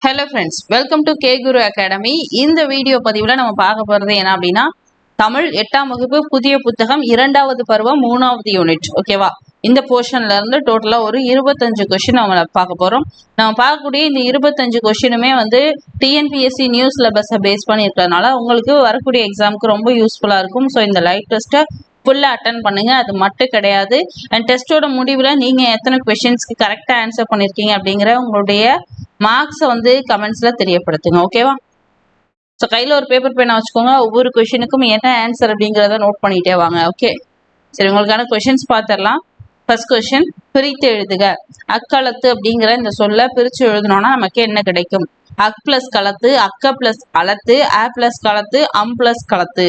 Hello friends, welcome to K Guru academy. இந்த video பதிவில் நம்ம பார்க்க போகிறது என்ன அப்படின்னா, தமிழ் 8ஆம் வகுப்பு புதிய புத்தகம் 2வது பருவம் 3வது யூனிட். ஓகேவா? இந்த போர்ஷன்ல இருந்து டோட்டலாக ஒரு 25 கொஸ்டின் நம்ம பார்க்க போகிறோம். நம்ம பார்க்கக்கூடிய இந்த 25 கொஸ்டினுமே வந்து டிஎன்பிஎஸ்சி நியூ சிலபஸை பேஸ் பண்ணி இருக்கிறதுனால உங்களுக்கு வரக்கூடிய எக்ஸாமுக்கு ரொம்ப யூஸ்ஃபுல்லாக இருக்கும். ஸோ இந்த லைவ் டெஸ்ட்டை ஃபுல்லாக அட்டன் பண்ணுங்க. அது மட்டும் கிடையாது, அண்ட் டெஸ்ட்டோட முடிவில் நீங்கள் எத்தனை கொஸ்டின்ஸ்க்கு கரெக்டாக ஆன்சர் பண்ணியிருக்கீங்க அப்படிங்கிற உங்களுடைய மார்க்ஸை வந்து கமெண்ட்ஸில் தெரியப்படுத்துங்க. ஓகேவா? ஸோ கையில் ஒரு பேப்பர் பேனை வச்சுக்கோங்க. ஒவ்வொரு கொஷினுக்கும் என்ன ஆன்சர் அப்படிங்கிறத நோட் பண்ணிகிட்டே வாங்க. ஓகே, சரி, உங்களுக்கான கொஷின்ஸ் பார்த்துடலாம். ஃபர்ஸ்ட் கொஷின், பிரித்து எழுதுக. அக்களத்து அப்படிங்கிற இந்த சொல்ல பிரித்து எழுதணும்னா நமக்கு என்ன கிடைக்கும்? அக் பிளஸ் களத்து, அக்க பிளஸ் அளத்து, ஆ பிளஸ் களத்து, அம் பிளஸ் களத்து.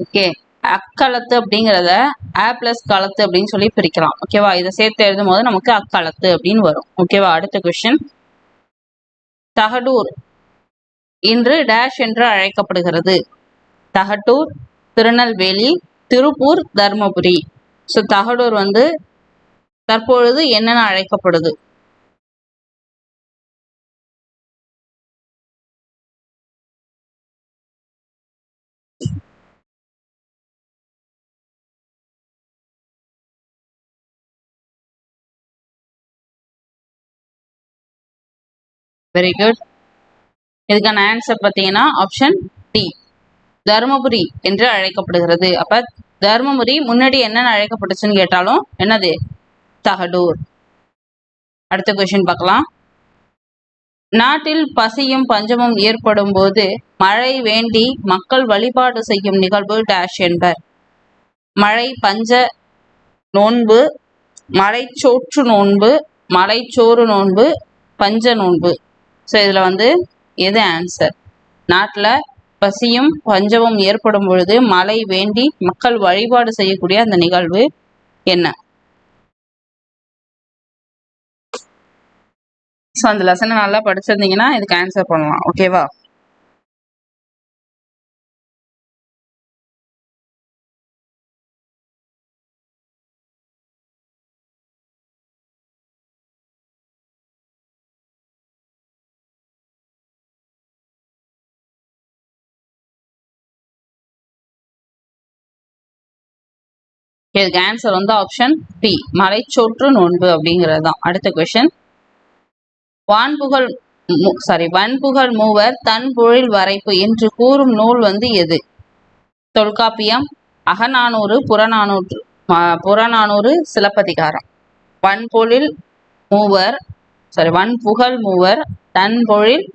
ஓகே, அக்களத்து அப்படிங்கிறத ஆ பிளஸ் களத்து அப்படின்னு சொல்லி பிரிக்கலாம். ஓகேவா? இதை சேர்த்து எழுதும் போது நமக்கு அக்களத்து அப்படின்னு வரும். ஓகேவா? அடுத்த கொஸ்டின், தகடூர் இன்று டேஷ் என்று அழைக்கப்படுகிறது. தகட்டூர், திருநெல்வேலி, திருப்பூர், தர்மபுரி. ஸோ தகடூர் வந்து தற்பொழுது என்னென்ன அழைக்கப்படுது? Very good. இதுக்கான ஆன்சர் பார்த்தீங்கன்னா ஆப்ஷன் டி, தருமபுரி என்று அழைக்கப்படுகிறது. அப்ப தருமபுரி முன்னாடி என்னென்ன அழைக்கப்பட்டுச்சுன்னு கேட்டாலும் என்னது? தகடூர். அடுத்த கொஸ்டின் பார்க்கலாம். நாட்டில் பசியும் பஞ்சமும் ஏற்படும் போது மழை வேண்டி மக்கள் வழிபாடு செய்யும் நிகழ்வு டேஷ் என்பர். மழை பஞ்ச நோன்பு, மலைச்சோற்று நோன்பு, மலைச்சோறு நோன்பு, பஞ்ச நோன்பு. ஸோ இதில் வந்து எது ஆன்சர்? நாட்டில் பசியும் பஞ்சமும் ஏற்படும் பொழுது மழை வேண்டி மக்கள் வழிபாடு செய்யக்கூடிய அந்த நிகழ்வு என்ன? ஸோ அந்த லெசனை நல்லா படிச்சிருந்தீங்கன்னா இதுக்கு ஆன்சர் பண்ணலாம். ஓகேவா? இதுக்கு ஆன்சர் வந்து ஆப்ஷன் பி, மலைச்சோற்று நோன்பு அப்படிங்கிறது தான். அடுத்த கொஸ்டின், வன்புகழ் மூவர் தன் பொழில் வரைப்பு என்று கூறும் நூல் வந்து எது? தொல்காப்பியம், அகநானூறு, புறநானூறு, சிலப்பதிகாரம். வன்புகழ் மூவர் தன் பொழில்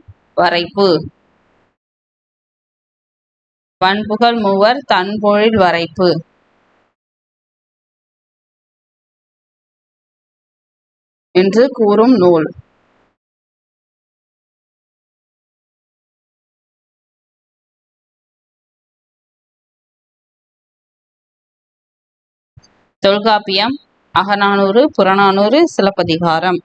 வரைப்பு. வன்புகழ் மூவர் தன் பொழில் வரைப்பு என்று கூறும் நூல். தொல்காப்பியம், அகநானூறு, புறநானூறு, சிலப்பதிகாரம்.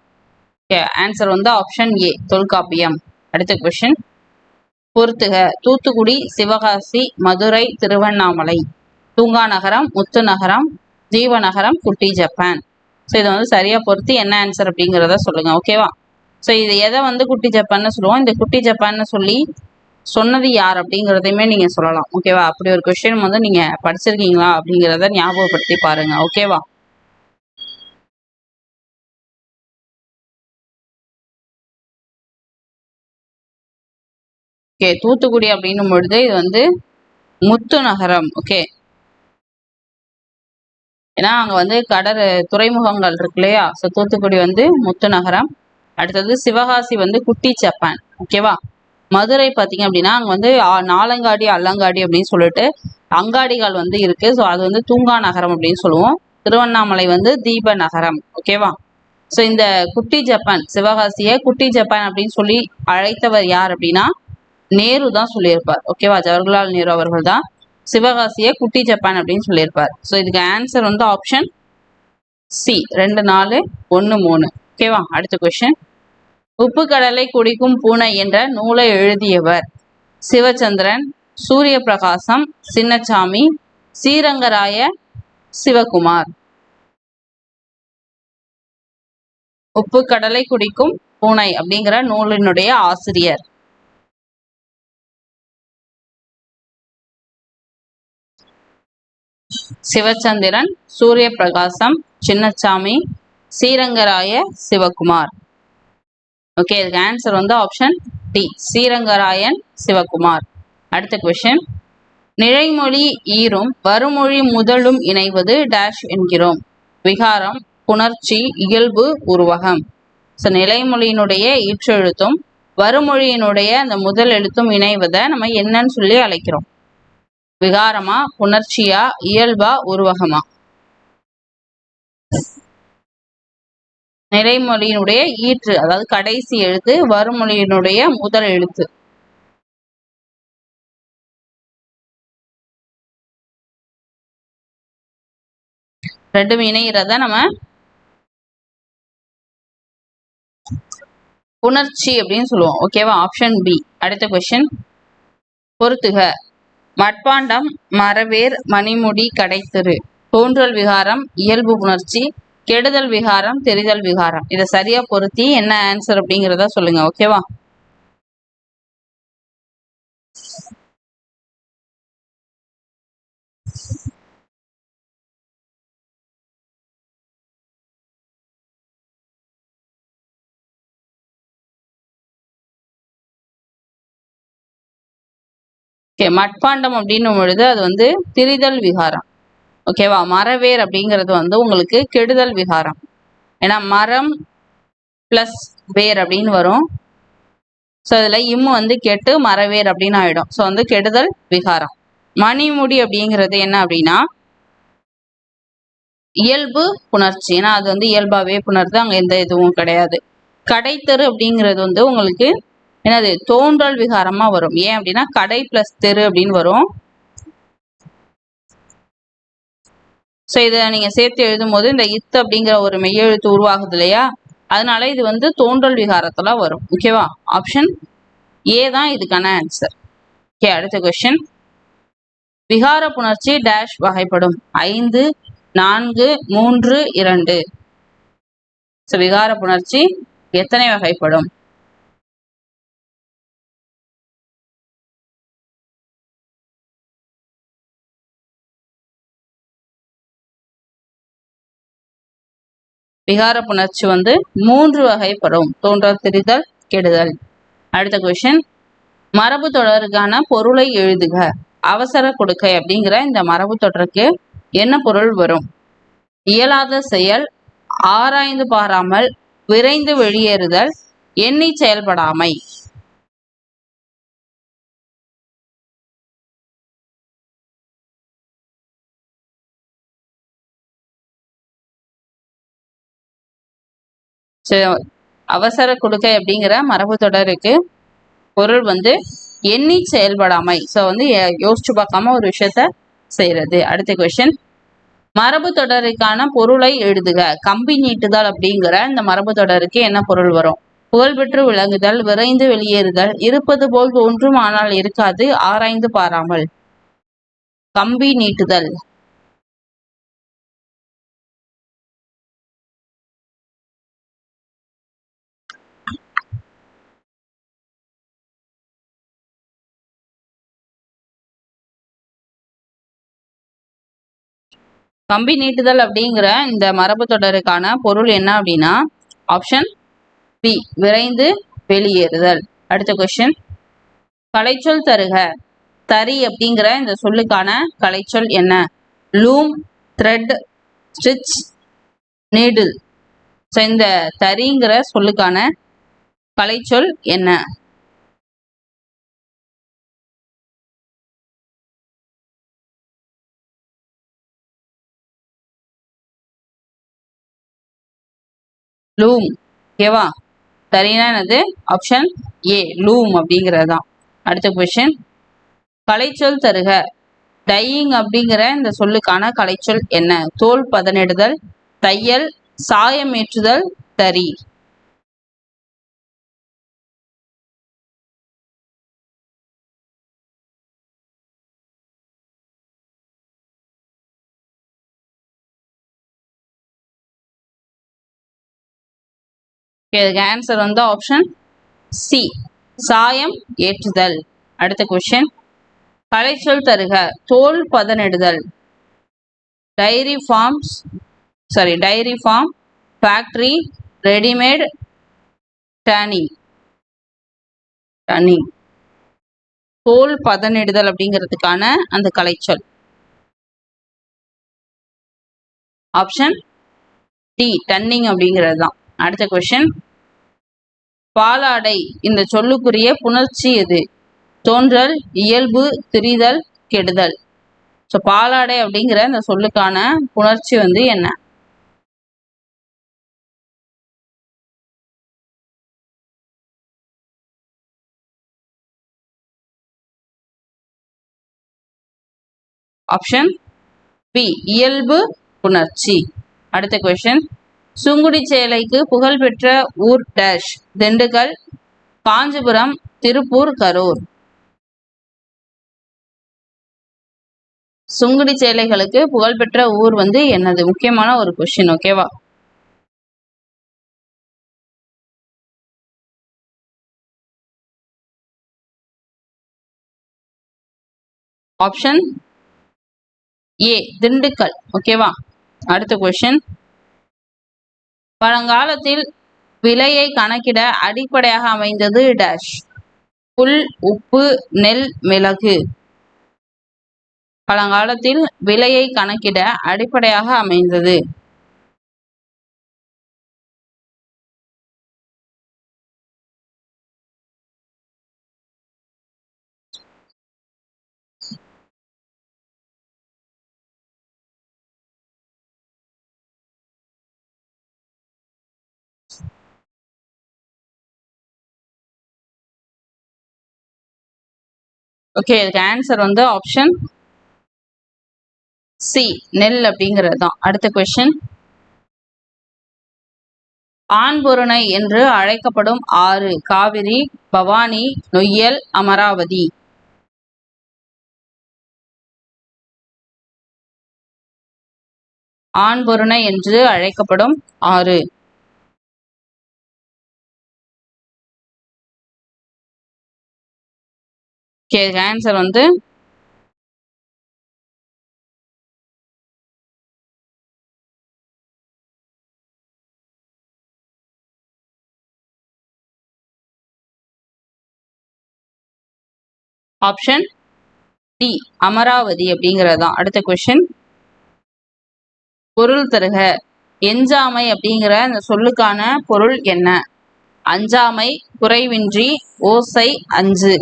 ஆன்சர் வந்து ஆப்ஷன் ஏ, தொல்காப்பியம். அடுத்த கொஸ்டின், பொறுத்துக. தூத்துக்குடி, சிவகாசி, மதுரை, திருவண்ணாமலை. தூங்கா நகரம், முத்து நகரம், ஜீவநகரம், குட்டி ஜப்பான். ஸோ இதை வந்து சரியா பொறுத்து என்ன ஆன்சர் அப்படிங்கிறத சொல்லுங்க. ஓகேவா? ஸோ இது எதை வந்து குட்டி ஜப்பான்னு சொல்லுவோம்? இந்த குட்டி ஜப்பான்னு சொல்லி சொன்னது யார் அப்படிங்கிறதையுமே நீங்க சொல்லலாம். ஓகேவா? அப்படி ஒரு கொஸ்டின் வந்து நீங்க படிச்சிருக்கீங்களா அப்படிங்கிறத ஞாபகப்படுத்தி பாருங்க. ஓகேவா? ஓகே, தூத்துக்குடி அப்படின்னும் பொழுது இது வந்து முத்து நகரம். ஓகே, ஏன்னா அங்க வந்து துறைமுகங்கள் இருக்கு இல்லையா? ஸோ தூத்துக்குடி வந்து முத்து நகரம். அடுத்தது சிவகாசி வந்து குட்டி ஜப்பான். ஓகேவா? மதுரை பார்த்தீங்க அப்படின்னா அங்கே வந்து நாலங்காடி, அல்லங்காடி அப்படின்னு சொல்லிட்டு அங்காடிகள் வந்து இருக்கு. ஸோ அது வந்து தூங்கா நகரம் அப்படின்னு சொல்லுவோம். திருவண்ணாமலை வந்து தீப நகரம். ஓகேவா? ஸோ இந்த குட்டி ஜப்பான், சிவகாசியை குட்டி ஜப்பான் அப்படின்னு சொல்லி அழைத்தவர் யார் அப்படின்னா நேரு தான் சொல்லியிருப்பார். ஓகேவா? ஜவஹர்லால் நேரு அவர்கள் தான் சிவகாசியை குட்டி ஜப்பான் அப்படின்னு சொல்லியிருப்பார். ஸோ இதுக்கு ஆன்சர் வந்து ஆப்ஷன் சி 2 4 1 3. ஓகேவா? அடுத்த கொஸ்டின். உப்பு கடலை குடிக்கும் பூனை என்ற நூலை எழுதியவர் சிவச்சந்திரன், சூரிய பிரகாசம், சின்னசாமி, ஸ்ரீரங்கராய, சிவகுமார். உப்பு கடலை குடிக்கும் பூனை அப்படிங்கிற நூலினுடைய ஆசிரியர் சிவச்சந்திரன், சூரிய பிரகாசம், சின்னசாமி, ஸ்ரீரங்கராய, சிவகுமார். ஓகே, இதுக்கு ஆன்சர் வந்து ஆப்ஷன் டி, ஸ்ரீரங்கராயன் சிவகுமார். அடுத்த கொஸ்டின். நிலைமொழி ஈரும் வருமொழி முதலும் இணைவது டேஷ் என்கிறோம். விகாரம், புணர்ச்சி, இயல்பு, உருவகம். ஸோ நிலைமொழியினுடைய ஈற்றெழுத்தும் வருமொழியினுடைய அந்த முதல் எழுத்தும் இணைவதை நம்ம என்னன்னு சொல்லி அழைக்கிறோம்? விகாரமா, புணர்ச்சியா, இயல்பா, உருவகமா? நிலைமொழியினுடைய ஈற்று அதாவது கடைசி எழுத்து, வருமொழியினுடைய முதல் எழுத்து. ரெண்டும் இணைகிறத நம்ம புணர்ச்சி அப்படின்னு சொல்லுவோம். ஓகேவா? Option B. அடுத்த கொஸ்டின். பொறுத்துக. மட்பாண்டம், மரவேர், மணிமுடி, கடைத்தெரு. தோன்றல் விகாரம், இயல்பு புணர்ச்சி, கெடுதல் விகாரம், தெரிதல் விகாரம். இதை சரியா பொருத்தி என்ன ஆன்சர் அப்படிங்கிறத சொல்லுங்க. ஓகேவா? ஓகே, மட்பாண்டம் அப்படின்னும் பொழுது அது வந்து திரிதல் விகாரம். ஓகேவா? மரவேர் அப்படிங்கிறது வந்து உங்களுக்கு கெடுதல் விகாரம். ஏன்னா மரம் பிளஸ் வேர் அப்படின்னு வரும். ஸோ அதில் இம்மு வந்து கெட்டு மரவேர் அப்படின்னு ஆயிடும். ஸோ வந்து கெடுதல் விகாரம். மணிமுடி அப்படிங்கிறது என்ன அப்படின்னா இயல்பு புணர்ச்சி. ஏன்னா அது வந்து இயல்பாவே புணர்து, அங்கே எந்த இதுவும் கிடையாது. கடைத்தெரு அப்படிங்கிறது வந்து உங்களுக்கு என்னது தோன்றல் விகாரமா வரும். ஏன் அப்படின்னா கடை பிளஸ் தெரு அப்படின்னு வரும். ஸோ இதை நீங்க சேர்த்து எழுதும் போது இந்த இத்து அப்படிங்கிற ஒரு மெய்யெழுத்து உருவாகுது இல்லையா, அதனால இது வந்து தோன்றல் விகாரத்துல வரும். ஓகேவா? ஆப்ஷன் ஏ தான் இதுக்கான ஆன்சர். ஓகே, அடுத்த கொஸ்டின். விகார புணர்ச்சி டேஷ் வகைப்படும். 5 4 3 2. ஸோ விகார புணர்ச்சி எத்தனை வகைப்படும்? விகார புணர்ச்சி வந்து 3 வகைப்படும். தோன்றல், திரிதல், கெடுதல். அடுத்த கொஸ்டின். மரபு தொடருக்கான பொருளை எழுதுக. அவசர கொடுக்கை அப்படிங்கிற இந்த மரபு தொடருக்கு என்ன பொருள் வரும்? இயலாத செயல், ஆராய்ந்து பாராமல், விரைந்து வெளியேறுதல், எண்ணி செயல்படாமை. அவசர கொடுக்கை அப்படிங்கிற மரபு தொடருக்கு பொருள் வந்து எண்ணி செயல்படாமை. ஸோ வந்து யோசிச்சு பார்க்காம ஒரு விஷயத்த செய்யறது. அடுத்த கொஸ்டின். மரபு தொடருக்கான பொருளை எழுதுக. கம்பி நீட்டுதல் அப்படிங்கிற இந்த மரபு தொடருக்கு என்ன பொருள் வரும்? புகழ்பெற்று விளங்குதல், விரைந்து வெளியேறுதல், இருப்பது போல் தோன்றும் ஆனால் இருக்காது, ஆராய்ந்து பாராமல். கம்பி நீட்டுதல். கம்பி நீட்டுதல் அப்படிங்கிற இந்த மரபு தொடருக்கான பொருள் என்ன அப்படின்னா ஆப்ஷன் பி, விரைந்து வெளியேறுதல். அடுத்த கொஸ்டின். கலைச்சொல் தருக. தறி அப்படிங்கிற இந்த சொல்லுக்கான கலைச்சொல் என்ன? Loom, thread, stitch, needle. So இந்த தறிங்கிற சொல்லுக்கான கலைச்சொல் என்ன? லூம். ஓகேவா? சரினா என்னது? ஆப்ஷன் ஏ, லூம் அப்படிங்கிறது தான். அடுத்த கொஸ்டின். கலைச்சொல் தருக. டையிங் அப்படிங்கிற இந்த சொல்லுக்கான கலைச்சொல் என்ன? தோல் பதனிடுதல், தையல், சாயம் ஏற்றுதல், தறி. இதுக்கு ஆன்சர் வந்து ஆப்ஷன் சி, சாயம் ஏற்றுதல். அடுத்த கொஸ்டின், கலைச்சொல் தருக. தோல் பதனிடுதல், dairy farm, factory, readymade, tanning. தோல் பதனிடுதல் அப்படிங்கிறதுக்கான அந்த கலைச்சொல் ஆப்ஷன் டி, டன்னிங் அப்படிங்கிறது தான். அடுத்த கொஸ்டின், பாலாடை இந்த சொல்லுக்குரிய புணர்ச்சி எது? தோன்றல், இயல்பு, திரிதல், கெடுதல். ஸோ பாலாடை அப்படிங்கிற இந்த சொல்லுக்கான புணர்ச்சி வந்து என்ன? ஆப்ஷன் பி, இயல்பு புணர்ச்சி. அடுத்த கொஸ்டின், சுங்குடி சேலைக்கு புகழ்பெற்ற ஊர் டேஷ். திண்டுக்கல், காஞ்சிபுரம், திருப்பூர், கரூர். சுங்குடி சேலைகளுக்கு புகழ்பெற்ற ஊர் வந்து என்னது? முக்கியமான ஒரு கொஸ்டின், ஓகேவா? ஆப்ஷன் ஏ, திண்டுக்கல், ஓகேவா? அடுத்த கொஸ்டின், பழங்காலத்தில் விலையை கணக்கிட அடிப்படையாக அமைந்தது டேஷ். புல், உப்பு, நெல், மிளகு. பழங்காலத்தில் விலையை கணக்கிட அடிப்படையாக அமைந்தது. ஓகே, இதுக்கு ஆன்சர் வந்து ஆப்ஷன் சி, நெல் அப்படிங்கிறது தான். அடுத்த கொஸ்டின், ஆண்பொருணை என்று அழைக்கப்படும் ஆறு. காவிரி, பவானி, நொய்யல், அமராவதி. ஆண்பொருணை என்று அழைக்கப்படும் ஆறு. ஆன்சர் வந்து ஆப்ஷன் டி, அமராவதி அப்படிங்கிறது தான். அடுத்த கொஸ்டின், பொருள் தருக. எஞ்சாமை அப்படிங்கிற இந்த சொல்லுக்கான பொருள் என்ன? அஞ்சாமை, குறைவின்றி, ஓசை, அஞ்சு.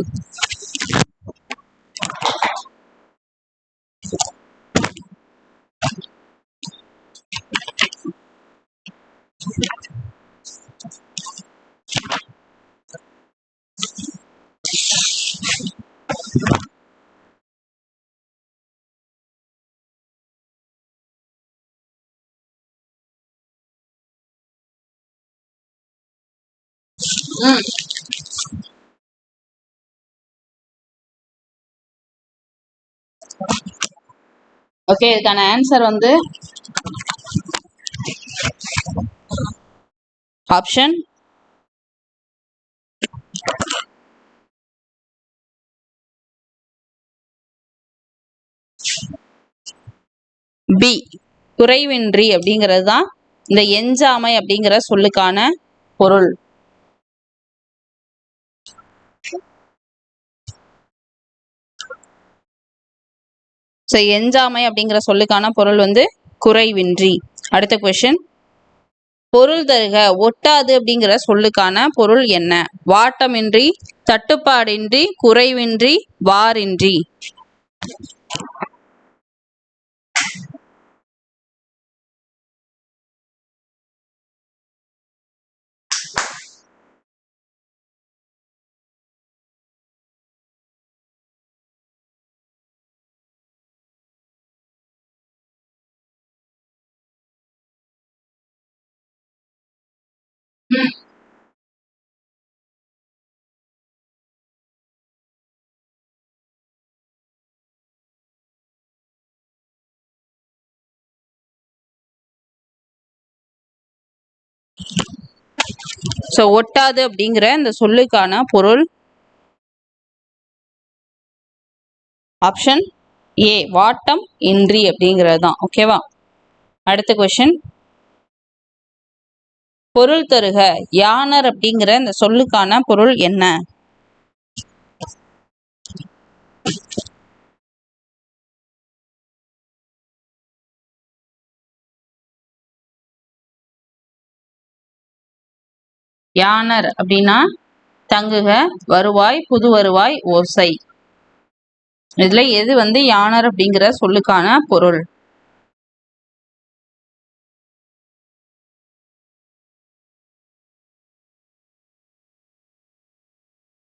ஓகே, இதுக்கான ஆன்சர் வந்து ஆப்ஷன் பி, குறைவின்றி அப்படிங்கிறது தான் இந்த எஞ்சாமை அப்படிங்கிற சொல்லுக்கான பொருள். எஞ்சாமை அப்படிங்கிற சொல்லுக்கான பொருள் வந்து குறைவின்றி. அடுத்த கொஸ்டின், பொருள் தருக. ஒட்டாது அப்படிங்கிற சொல்லுக்கான பொருள் என்ன? வாட்டமின்றி, தட்டுப்பாடின்றி, குறைவின்றி, வாரின்றி. ஸோ ஒட்டாது அப்படிங்கிற இந்த சொல்லுக்கான பொருள் ஆப்ஷன் ஏ, வாட்டம் இன்றி அப்படிங்கிறது தான். ஓகேவா? அடுத்த கொஸ்டின், பொருள் தருக. யானர் அப்படிங்கிற இந்த சொல்லுக்கான பொருள் என்ன? யானர் அப்படின்னா தங்குக, வருவாய், புது வருவாய், ஓசை. இதுல எது வந்து யானர் அப்படிங்கிற சொல்லுக்கான பொருள்?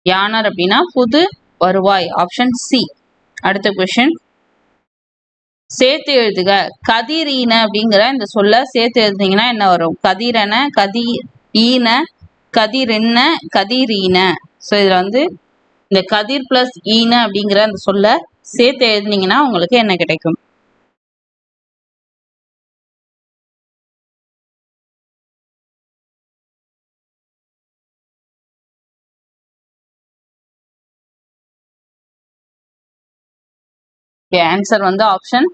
யானர் அப்படின்னா புது வருவாய், ஆப்ஷன் சி. அடுத்த கொஸ்டின், சேர்த்து எழுதுக. கதிரீன அப்படிங்கிற இந்த சொல்ல சேர்த்து எழுதுனீங்கன்னா என்ன வரும்? கதிரன, ஈன, கதிரென்ன, கதிரீன. ஸோ இதுல வந்து இந்த கதிர் பிளஸ் ஈன அப்படிங்கிற அந்த சொல்ல சேர்த்து எழுதுனீங்கன்னா உங்களுக்கு என்ன கிடைக்கும்? ஆன்சர் வந்து ஆப்ஷன்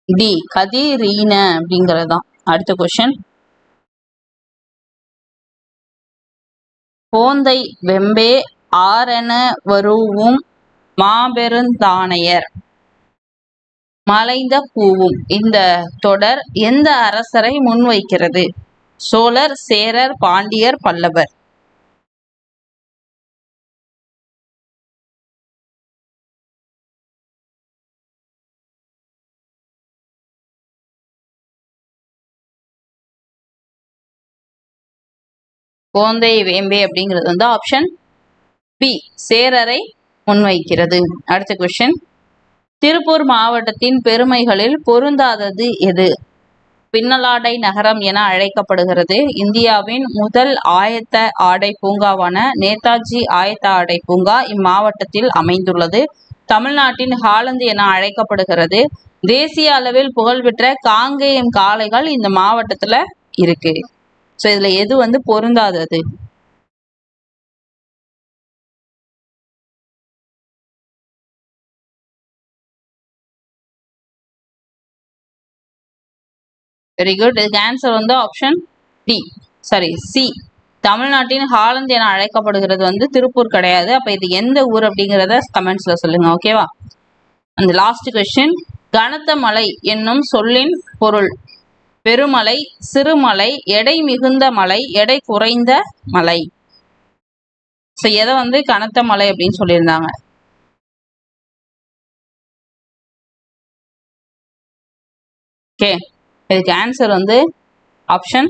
டி, கதிரீன அப்படிங்கிறது தான். அடுத்த கொஸ்டின், போந்தை வெம்பே ஆரென வரூவும் மாபெருந்தானையர் மலைந்த பூவும். இந்த தொடர் எந்த அரசரை முன்வைக்கிறது? சோழர், சேரர், பாண்டியர், பல்லவர். போந்தை வேம்பே அப்படிங்கிறது வந்து ஆப்ஷன் பி, சேரரை முன்வைக்கிறது. அடுத்த கொஸ்டின், திருப்பூர் மாவட்டத்தின் பெருமைகளில் பொருந்தாதது எது? பின்னலாடை நகரம் என அழைக்கப்படுகிறது. இந்தியாவின் முதல் ஆயத்த ஆடை பூங்காவான நேதாஜி ஆயத்த ஆடை பூங்கா இம்மாவட்டத்தில் அமைந்துள்ளது. தமிழ்நாட்டின் ஹாலந்து என அழைக்கப்படுகிறது. தேசிய அளவில் புகழ்பெற்ற காங்கேயம் காளைகள் இந்த மாவட்டத்துல இருக்கு. ஸோ இதுல எது வந்து பொருந்தாதது? Very good. இதுக்கு ஆன்சர் வந்து ஆப்ஷன் டி, சாரி சி. தமிழ்நாட்டின் ஹாலந்து என அழைக்கப்படுகிறது வந்து திருப்பூர் கிடையாது. அப்ப இது எந்த ஊர் அப்படிங்கிறத கமெண்ட்ஸ்ல சொல்லுங்க. ஓகேவா? அந்த லாஸ்ட் கொஸ்டின், கனத்த மலை என்னும் சொல்லின் பொருள்? பெருமலை, சிறுமலை, எடை மிகுந்த மலை, எடை குறைந்த மலை. ஸோ எதை வந்து கனத்த மலை அப்படின்னு சொல்லியிருந்தாங்க? ஓகே, இதுக்கு ஆன்சர் வந்து ஆப்ஷன்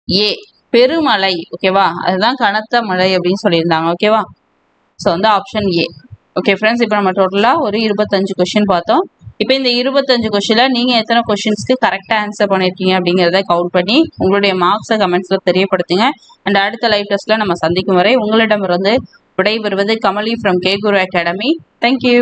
ஏ, பெருமலை. ஓகேவா? அதுதான் கனத்த மலை அப்படின்னு சொல்லியிருந்தாங்க. ஓகேவா? ஸோ வந்து ஆப்ஷன் ஏ. ஓகே ஃப்ரெண்ட்ஸ், இப்போ நம்ம டோட்டலாக ஒரு 25 கொஸ்டின் பார்த்தோம். இப்போ இந்த 25 கொஸ்டினில் நீங்கள் எத்தனை கொஸ்டின்ஸ்க்கு கரெக்டாக ஆன்சர் பண்ணியிருக்கீங்க அப்படிங்கிறத கவுண்ட் பண்ணி உங்களுடைய மார்க்ஸை கமெண்ட்ஸில் தெரியப்படுத்துங்க. அண்ட் அடுத்த லைவ் டெஸ்ட்டில் நம்ம சந்திக்கும் வரை உங்களிடமிருந்து விடைபெறுவது Kamali from K Guru academy. Thank you.